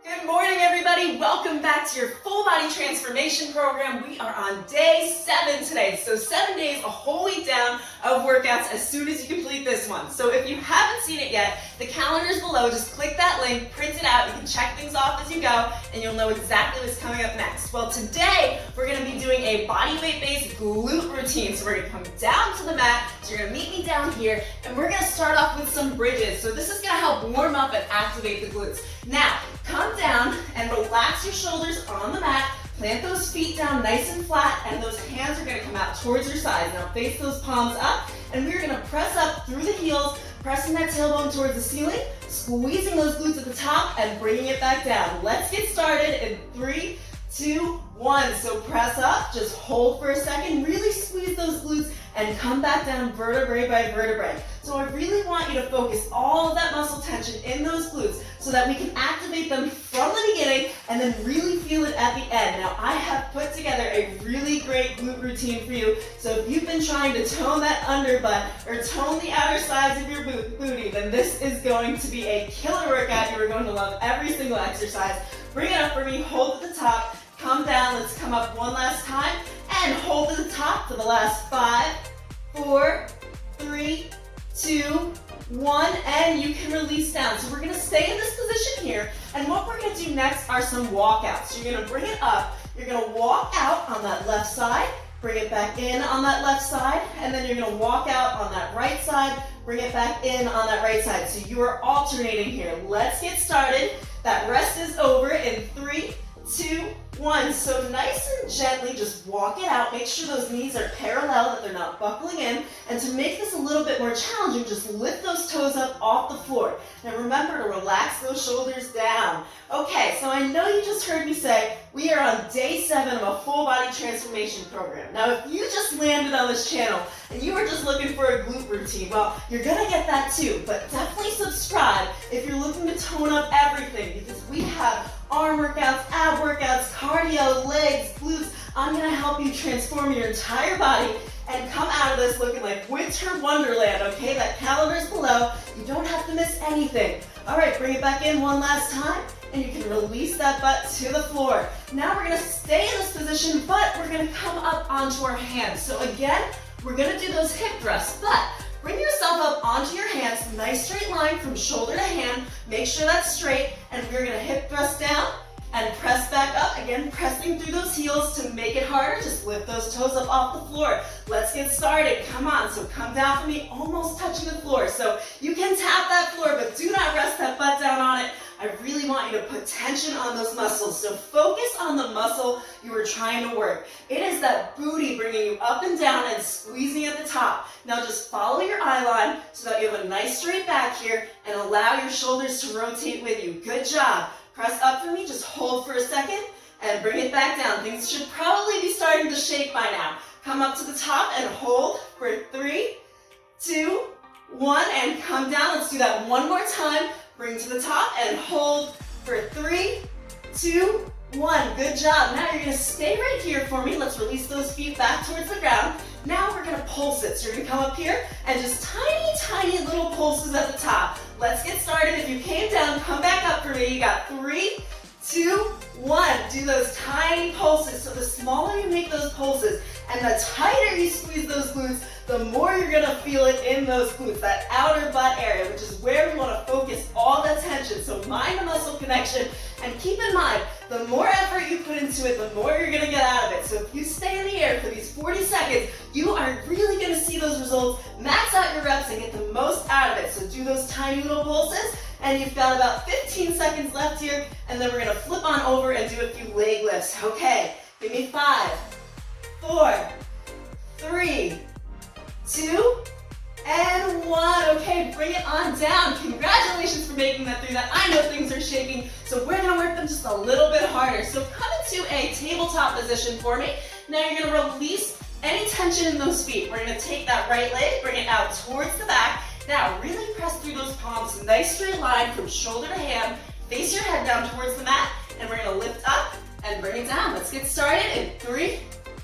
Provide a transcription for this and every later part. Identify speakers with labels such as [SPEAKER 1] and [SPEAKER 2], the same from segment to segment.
[SPEAKER 1] Good morning, everybody. Welcome back to your full body transformation program. We are on day 7 today. So 7 days, a whole week down of workouts as soon as you complete this one. So if you haven't seen it yet, the calendar is below. Just click that link, print it out. You can check things off as you go, and you'll know exactly what's coming up next. Well, today we're going to be doing a body weight based glute routine. So we're going to come down to the mat. So you're going to meet me down here, and we're going to start off with some bridges. So this is going to help warm up and activate the glutes. Now, come down and relax your shoulders on the mat. Plant those feet down nice and flat, and those hands are going to come out towards your sides. Now face those palms up, and we're going to press up through the heels, pressing that tailbone towards the ceiling, squeezing those glutes at the top, and bringing it back down. Let's get started in 3, 2, 1. So press up, just hold for a second, really squeeze those glutes, and come back down vertebrae by vertebrae. So I really want you to focus all of that muscle tension in those glutes so that we can activate them from the beginning and then really feel it at the end. Now I have put together a really great glute routine for you. So if you've been trying to tone that under butt or tone the outer sides of your booty, then this is going to be a killer workout. You are going to love every single exercise. Bring it up for me, hold at the top, come down, let's come up one last time, and hold at the top for the last 5, 4, 3, 2, 1, and you can release down. So we're going to stay in this position here, and what we're going to do next are some walkouts. So you're going to bring it up, you're going to walk out on that left side, bring it back in on that left side, and then you're going to walk out on that right side, bring it back in on that right side. So you are alternating here. Let's get started. That rest is over in 3, 2, 1. So nice and gently just walk it out. Make sure those knees are parallel, that they're not buckling in. And to make this a little bit more challenging, just lift those toes up off the floor. Now remember to relax those shoulders down. Okay, so I know you just heard me say we are on day 7 of a full body transformation program. Now if you just landed on this channel and you were just looking for a glute routine, well, you're gonna get that too, but definitely subscribe if you're looking to tone up everything, because we have arm workouts, ab workouts, cardio, legs, glutes. I'm gonna help you transform your entire body and come out of this looking like winter wonderland, okay? That calendar's below. You don't have to miss anything. All right, bring it back in one last time, and you can release that butt to the floor. Now we're gonna stay in this position, but we're gonna come up onto our hands. So again, we're gonna do those hip thrusts, but bring yourself up onto your hands, nice straight line from shoulder to hand. Make sure that's straight, and we're gonna hip thrust down and press back up. Again, pressing through those heels to make it harder. Just lift those toes up off the floor. Let's get started. Come on, so come down for me, almost touching the floor. So you can tap that floor, but do not rest that butt down on it. I really want you to put tension on those muscles. So focus on the muscle you are trying to work. It is that booty bringing you up and down and squeezing at the top. Now just follow your eye line so that you have a nice straight back here and allow your shoulders to rotate with you. Good job. Press up for me, just hold for a second and bring it back down. Things should probably be starting to shake by now. Come up to the top and hold for 3, 2, 1, and come down. Let's do that one more time. Bring to the top and hold for 3, 2, 1. Good job. Now you're gonna stay right here for me. Let's release those feet back towards the ground. Now we're gonna pulse it. So you're gonna come up here and just tiny little pulses at the top. Let's get started. If you came down, come back up for me. You got 3, 2, 1. Do those tiny pulses. So the smaller you make those pulses and the tighter you squeeze those glutes, the more you're gonna feel it in those glutes, that outer butt area, which is where we wanna focus all the tension. So mind the muscle connection, and keep in mind, the more effort you put into it, the more you're gonna get out of it. So if you stay in the air for these 40 seconds, you are really gonna see those results, max out your reps, and get the most out of it. So do those tiny little pulses, and you've got about 15 seconds left here, and then we're gonna flip on over and do a few leg lifts. Okay, give me 5, 4, 3, 2, and 1. Okay, bring it on down. Congratulations for making that through that. I know things are shaking, so we're gonna work them just a little bit harder. So come into a tabletop position for me. Now you're gonna release any tension in those feet. We're gonna take that right leg, bring it out towards the back. Now really press through those palms, nice straight line from shoulder to hand. Face your head down towards the mat, and we're gonna lift up and bring it down. Let's get started in 3,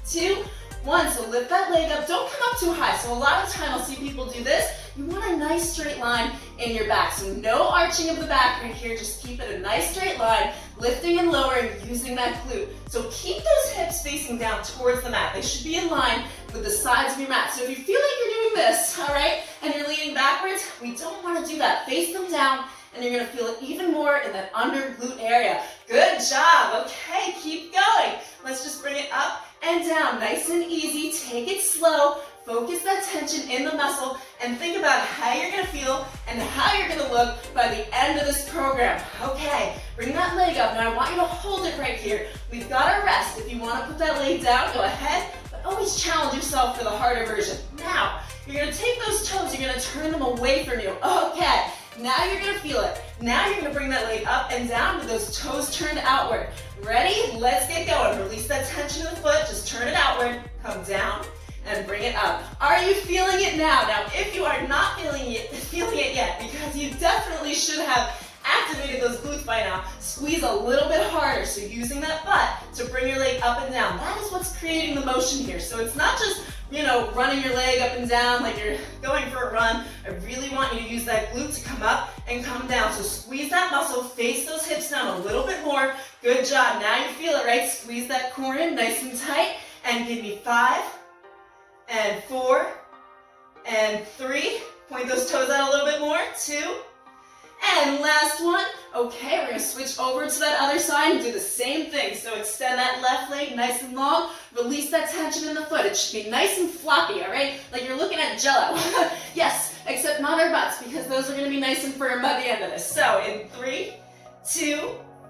[SPEAKER 1] 2, 1. So lift that leg up. Don't come up too high. So a lot of time I'll see people do this. you want a nice straight line in your back. So no arching of the back right here, just keep it a nice straight line, lifting and lowering, using that glute. So keep those hips facing down towards the mat. They should be in line with the sides of your mat. So if you feel like you're doing this, all right, and you're leaning backwards, we don't want to do that. Face them down, and you're going to feel it even more in that under glute area. Good job. Okay, keep going. Let's just bring it up and down, nice and easy. Take it slow. Focus that tension in the muscle and think about how you're going to feel and how you're going to look by the end of this program. Okay, bring that leg up. Now I want you to hold it right here. We've got our rest. If you want to put that leg down, go ahead, but always challenge yourself for the harder version. Now, you're going to take those toes, you're going to turn them away from you. Okay, now you're going to feel it. Now you're going to bring that leg up and down with those toes turned outward. Ready? Let's get going. Release that tension in the foot. Just turn it outward. Come down and bring it up. Are you feeling it now? Now, if you are not feeling it yet, because you definitely should have activated those glutes by now, squeeze a little bit harder. So using that butt to bring your leg up and down. That is what's creating the motion here. So it's not just, running your leg up and down like you're going for a run. I really want you to use that glute to come up and come down. So squeeze that muscle, face those hips down a little bit more. Good job. Now you feel it, right? Squeeze that core in nice and tight. And give me 5 and 4 and 3. Point those toes out a little bit more. 2. And last one. Okay, we're going to switch over to that other side and do the same thing. So extend that left leg nice and long. Release that tension in the foot. It should be nice and floppy, all right? Like you're looking at Jell-O. Yes, except not our butts, because those are going to be nice and firm by the end of this. So in 3, 2,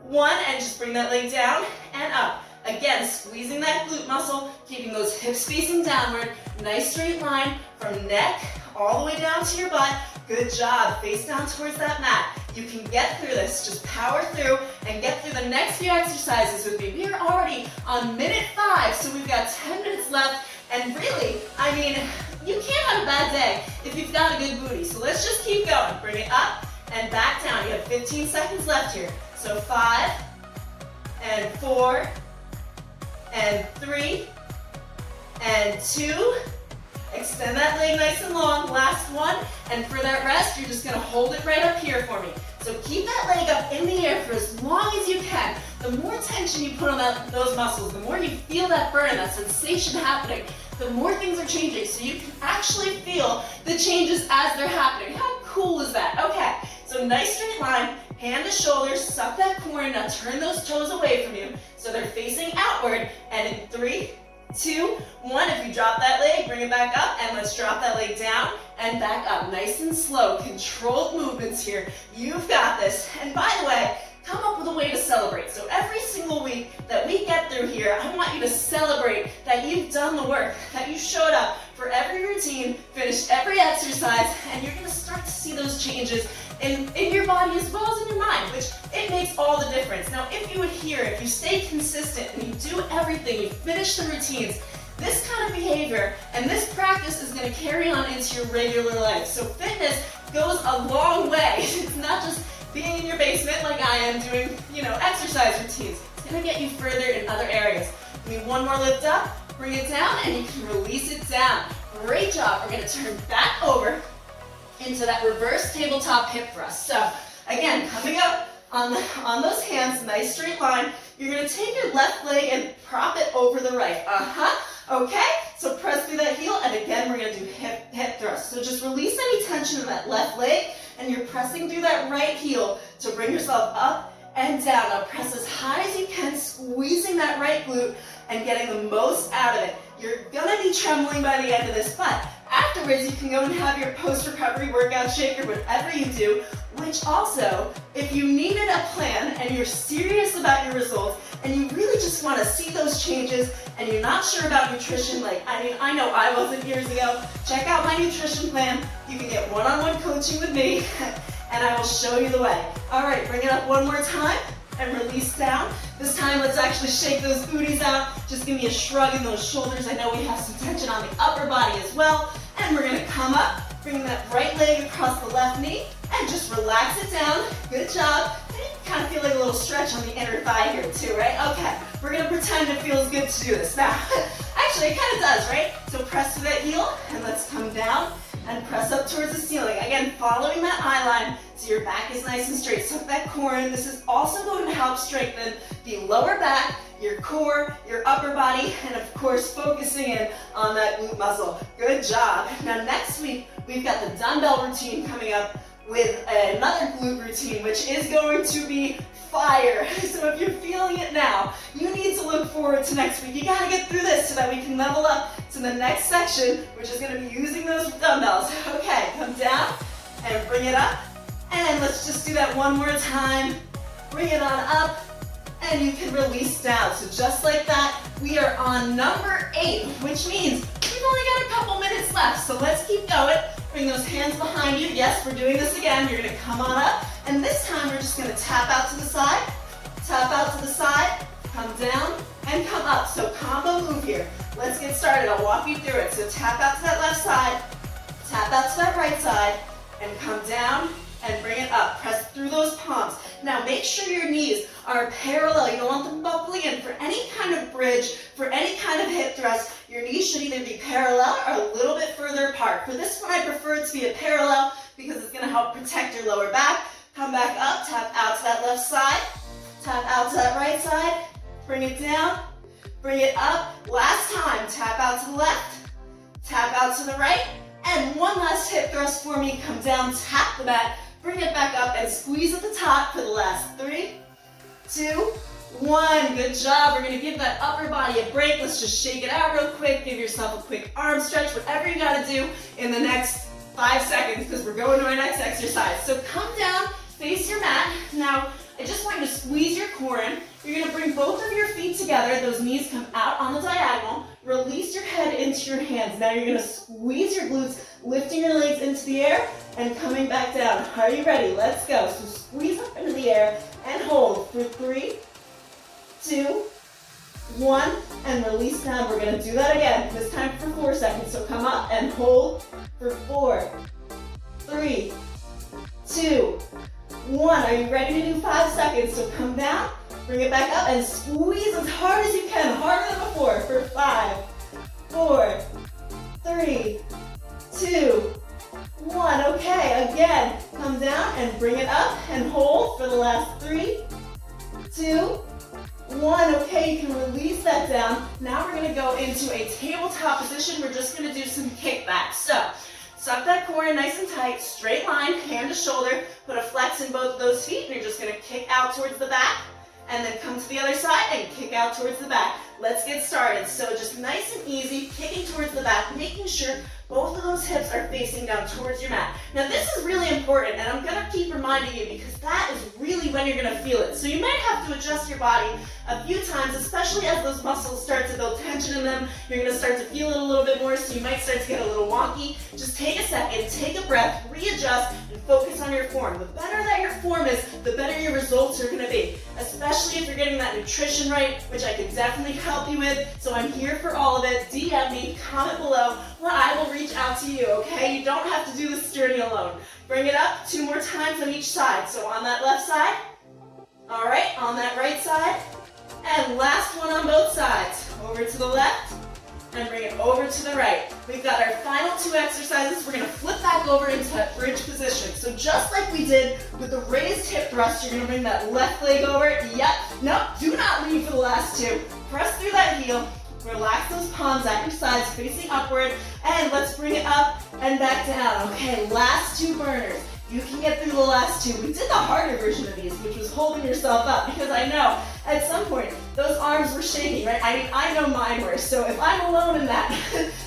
[SPEAKER 1] 1, and just bring that leg down and up. Again, squeezing that glute muscle, keeping those hips facing downward. Nice straight line from neck all the way down to your butt. Good job. Face down towards that mat. You can get through this. Just power through and get through the next few exercises with me. We are already on minute 5, so we've got 10 minutes left. And really, you can't have a bad day if you've got a good booty. So let's just keep going. Bring it up and back down. You have 15 seconds left here. So 5 and 4 and 3 and 2. Extend that leg nice and long. Last one. And for that rest, you're just going to hold it right up here for me. So keep that leg up in the air for as long as you can. The more tension you put on those muscles, the more you feel that burn, that sensation happening, the more things are changing. So you can actually feel the changes as they're happening. How cool is that? Okay, so nice straight line, hand to shoulder, suck that core in. Now turn those toes away from you so they're facing outward. And in 3, 2, 1, if you drop that leg, bring it back up, and let's drop that leg down and back up. Nice and slow, controlled movements here. You've got this. And by the way, come up with a way to celebrate. So every single week that we get through here, I want you to celebrate that you've done the work, that you showed up for every routine, finished every exercise, and you're going to start to see those changes in your body as well as in your mind, which it makes all the difference. Now, if you adhere, if you stay consistent and you do everything, you finish the routines, this kind of behavior and this practice is going to carry on into your regular life. So fitness goes a long way. It's not just being in your basement like I am doing, exercise routines. It's going to get you further in other areas. Give me one more lift up, bring it down, and you can release it down. Great job. We're going to turn back over into that reverse tabletop hip thrust. So again, coming up on those hands, nice straight line. You're going to take your left leg and prop it over the right. Okay, so press through that heel, and again, we're going to do hip thrust. So just release any tension in that left leg, and you're pressing through that right heel to bring yourself up and down. Now press as high as you can, squeezing that right glute and getting the most out of it. You're going to be trembling by the end of this, but afterwards you can go and have your post-recovery workout shake or whatever you do, which also, if you needed a plan and you're serious about your results and you really just want to see those changes and you're not sure about nutrition, I know I wasn't years ago, check out my nutrition plan. You can get one-on-one coaching with me and I will show you the way. All right, bring it up one more time and release down. This time, let's actually shake those booties out. Just give me a shrug in those shoulders. I know we have some tension on the upper body as well. And we're gonna come up, bring that right leg across the left knee, and just relax it down. Good job. Kind of feel like a little stretch on the inner thigh here too, right? Okay, we're gonna pretend it feels good to do this. Now, actually it kind of does, right? So press through that heel, and let's come down and press up towards the ceiling. Again, following that eye line so your back is nice and straight. Tuck that core in. This is also going to help strengthen the lower back, your core, your upper body, and of course, focusing in on that glute muscle. Good job. Now next week, we've got the dumbbell routine coming up with another glute routine, which is going to be fire. So if you're feeling it now, you need to look forward to next week. You gotta get through this so that we can level up to the next section, which is gonna be using those dumbbells. Okay, come down and bring it up. And let's just do that one more time. Bring it on up, and you can release down. So just like that, we are on number 8, which means we've only got a couple minutes left. So let's keep going. Bring those hands behind you. Yes, we're doing this again. You're gonna come on up, and this time we're just gonna tap out to the side, tap out to the side, come down, and come up. So combo move here. Let's get started. I'll walk you through it. So tap out to that left side, tap out to that right side, and come down and bring it up. Press through those palms. Now make sure your knees are parallel. You don't want them buckling in. For any kind of bridge, for any kind of hip thrust, your knees should either be parallel or a little bit further apart. For this one, I prefer it to be a parallel because it's going to help protect your lower back. Come back up, tap out to that left side, tap out to that right side, bring it down, bring it up. Last time, tap out to the left, tap out to the right, and one last hip thrust for me. Come down, tap the mat, bring it back up, and squeeze at the top for the last 3, 2, 1. Good job. We're going to give that upper body a break. Let's just shake it out real quick. Give yourself a quick arm stretch, whatever you got to do in the next 5 seconds because we're going to our next exercise. So come down, face your mat. Now, I just want you to squeeze your core in. You're going to bring both of your feet together. Those knees come out on the diagonal. Release your head into your hands. Now you're going to squeeze your glutes, lifting your legs into the air and coming back down. Are you ready? Let's go. So squeeze up into the air and hold for 3, 2, 1, and release down. We're going to do that again, this time for 4 seconds. So come up and hold for 4, 3, 2, 1. Are you ready to do 5 seconds? So come down, bring it back up, and squeeze as hard as you can, harder than before, for 5, 4, 3, 2, 1. Okay, again, come down and bring it up and hold for the last 3, 2, 1. Okay, you can release that down. Now we're going to go into a tabletop position. We're just going to do some kickbacks. So suck that core in nice and tight, straight line, hand to shoulder, put a flex in both of those feet, and you're just going to kick out towards the back, and then come to the other side and kick out towards the back. Let's get started. So just nice and easy, kicking towards the back, making sure both of those hips are facing down towards your mat. Now this is really important, and I'm gonna keep reminding you because that is really when you're gonna feel it. So you might have to adjust your body a few times, especially as those muscles start to build tension in them. You're gonna start to feel it a little bit more, so you might start to get a little wonky. Just take a second, take a breath, readjust, and focus on your form. The better that your form is, the better your results are gonna be, especially if you're getting that nutrition right, which I can definitely help you with. So I'm here for all of it. DM me, comment below, where I will reach out to you, okay? You don't have to do this journey alone. Bring it up 2 more times on each side. So on that left side, all right, on that right side, and last one on both sides. Over to the left, and bring it over to the right. We've got our final 2 exercises. We're gonna flip back over into that bridge position. So just like we did with the raised hip thrust, you're gonna bring that left leg over. Yep, no, do not leave for the last 2. Press through that heel. Relax those palms at your sides, facing upward, and let's bring it up and back down. Okay, last 2 burners. You can get through the last 2. We did the harder version of these, which was holding yourself up, because I know at some point those arms were shaking, right? I mean, I know mine were, so if I'm alone in that,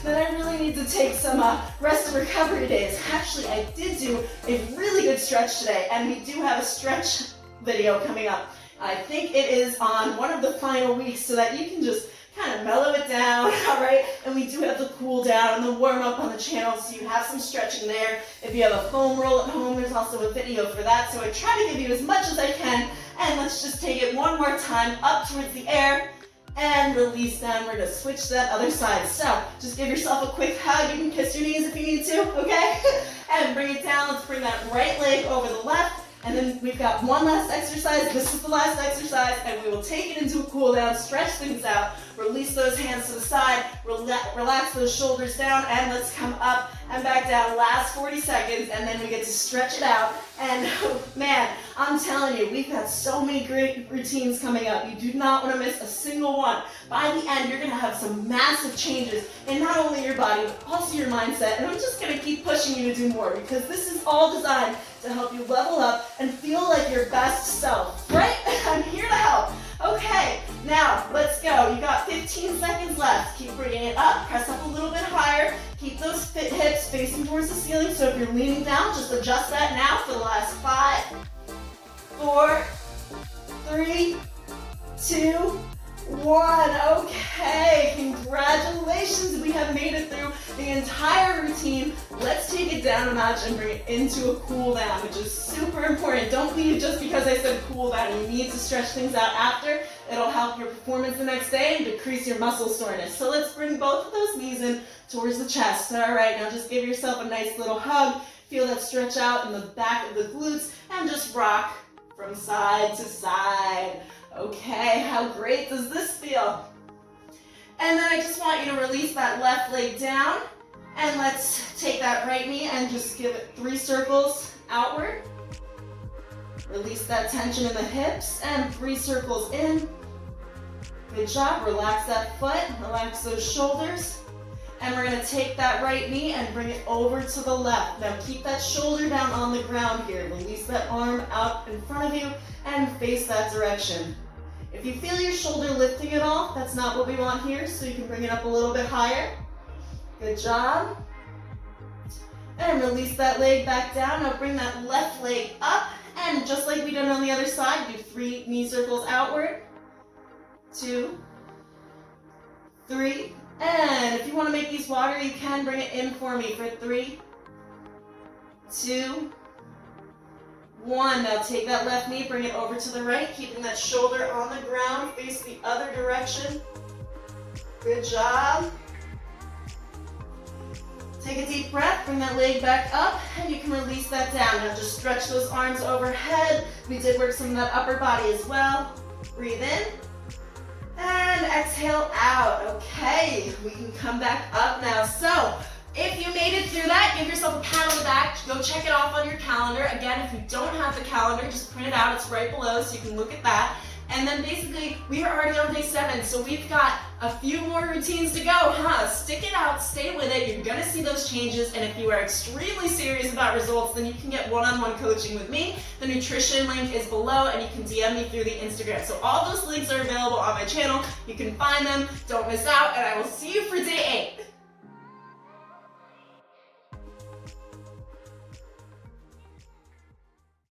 [SPEAKER 1] then I really need to take some rest and recovery days. Actually, I did do a really good stretch today, and we do have a stretch video coming up. I think it is on one of the final weeks, so that you can just kind of mellow it down, all right? And we do have the cool down and the warm up on the channel, so you have some stretching there. If you have a foam roll at home, there's also a video for that. So I try to give you as much as I can, and let's just take it one more time, up towards the air, and release down. We're gonna switch to that other side. So just give yourself a quick hug. You can kiss your knees if you need to, okay? And bring it down. Let's bring that right leg over the left. And then we've got one last exercise. This is the last exercise, and we will take it into a cool down, stretch things out, release those hands to the side, relax those shoulders down, and let's come up and back down. Last 40 seconds, and then we get to stretch it out. And man, I'm telling you, we've got so many great routines coming up. You do not want to miss a single one. By the end, you're going to have some massive changes in not only your body, but also your mindset. And I'm just going to keep pushing you to do more, because this is all designed to help you level up and feel like your best self, right? I'm here to help. Okay, now let's go. You got 15 seconds left. Keep bringing it up, press up a little bit higher. Keep those hips facing towards the ceiling. So if you're leaning down, just adjust that now for the last 5, 4, 3, 2, 1. Okay, congratulations. We have made it through the entire routine. Let's take it down a notch and bring it into a cool down, which is super important. Don't leave just because I said cool down. You need to stretch things out after. It'll help your performance the next day and decrease your muscle soreness. So let's bring both of those knees in towards the chest. All right, now just give yourself a nice little hug. Feel that stretch out in the back of the glutes, and just rock from side to side. Okay, how great does this feel? And then I just want you to release that left leg down, and let's take that right knee and just give it 3 circles outward. Release that tension in the hips, and 3 circles in. Good job. Relax that foot, relax those shoulders. And we're going to take that right knee and bring it over to the left. Now keep that shoulder down on the ground here. Release that arm out in front of you and face that direction. If you feel your shoulder lifting at all, that's not what we want here, so you can bring it up a little bit higher. Good job. And release that leg back down. Now bring that left leg up, and just like we did on the other side, do 3 knee circles outward. 2, 3, and if you want to make these longer, you can bring it in for me for 3, 2, 1. Now take that left knee, bring it over to the right, keeping that shoulder on the ground, face the other direction. Good job. Take a deep breath, bring that leg back up, and you can release that down. Now just stretch those arms overhead. We did work some of that upper body as well. Breathe in, and exhale out. Okay, we can come back up now. So, if you made it through that, give yourself a pat on the back. Go check it off on your calendar. Again, if you don't have the calendar, just print it out. It's right below, so you can look at that. And then basically, we are already on day 7, so we've got a few more routines to go, huh? Stick it out, stay with it. You're gonna see those changes, and if you are extremely serious about results, then you can get one-on-one coaching with me. The nutrition link is below, and you can DM me through the Instagram. So all those links are available on my channel. You can find them, don't miss out, and I will see you for day 8.